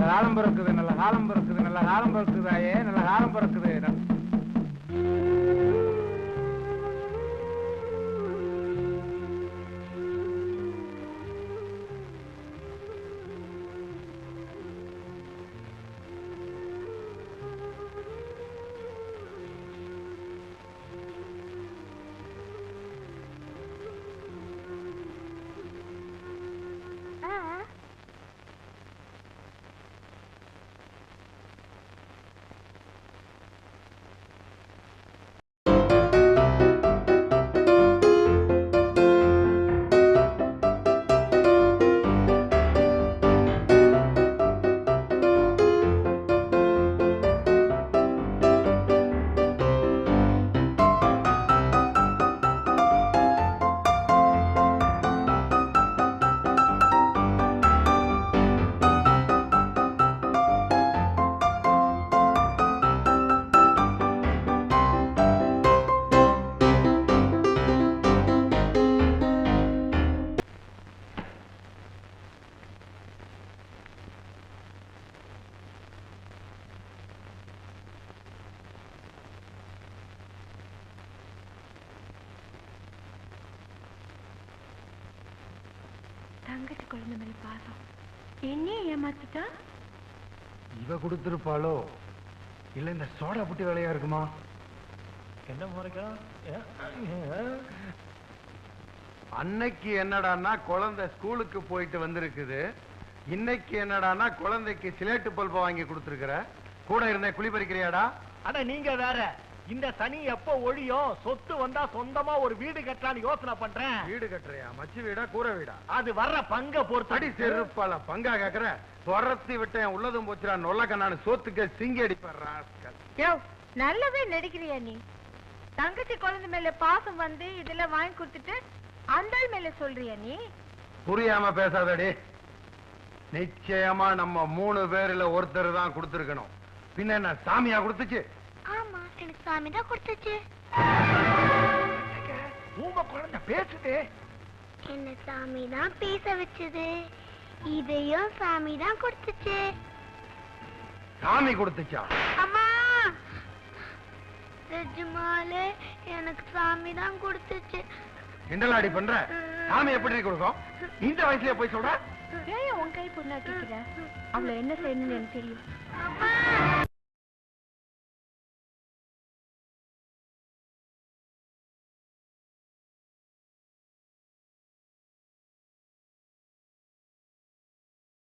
காலம் பிறக்குது, நல்ல காலம் பிறக்குது, நல்ல காலம் பிறக்குதாயே, நல்ல காலம் பிறக்குது. தங்கச்சி குழந்தை மேல பாசம் என்னையே ஏமாத்துட்டா. இவ கொடுத்திருப்பாளோ இல்ல இந்த சோடா புட்டி வேலையா இருக்குமா? என்ன முறைக்கும் அன்னைக்கு என்னடான்னா குழந்தை ஸ்கூலுக்கு போயிட்டு வந்திருக்குது, இன்னைக்கு என்னடான்னா குழந்தைக்கு சிலேட்டு பல்ப வாங்கி கொடுத்திருக்கிற. கூட இருந்தே குழி பறிக்கிறியாடா? அட நீங்க வேற, இந்த சனி எப்ப ஒழியும் சொத்து வந்தா சொந்தமா ஒரு வீடு கட்டலான்னு யோசனை பண்றேன். வீடு கட்டுறியா? மச்சு வீடா கூரை வீடா? அது வர்ற பங்க பொறுத்து. அடி செருப்பால பங்கா கேக்குற? துரத்தி விட்டேன் உள்ளதும் போச்சுடா நொல்ல கண்ணான்னு சோத்துக்க சிங்கி அடிப்படுறா. நல்லாவே நடிக்கிறியா நீ? தங்கச்சி குழந்தை மேல பாசம் வந்து இதெல்லாம் வாங்கி கொடுத்துட்டு அந்த மேல சொல்றியா நீ? புரியாம பேசாதடி. நிச்சயமா நம்ம 3 பேர்ல ஒருத்தர் தான் கொடுத்திருக்கணும். பின்ன என்ன சாமியா கொடுத்துச்சு? ஆமா, எனக்கு சாமி தான் கொடுத்துச்சு. உங்க குழந்தை பேசுது. என்ன சாமி தான் பேச வச்சது. இதையும் சாமி தான் கொடுத்துச்சு. சாமி கொடுத்துச்சா? அம்மா, நிஜமாலே எனக்கு சாமி தான் கொடுத்துச்சு. கிண்டலாடி பண்ற? சாமி எப்படி கொடுக்கும்? இந்த வயசுல போய் சொல்ற? ஏன் உன் கை பொண்ணாக்கிக்கிற? அவளை என்ன செய்யணும்னு எனக்கு தெரியும்.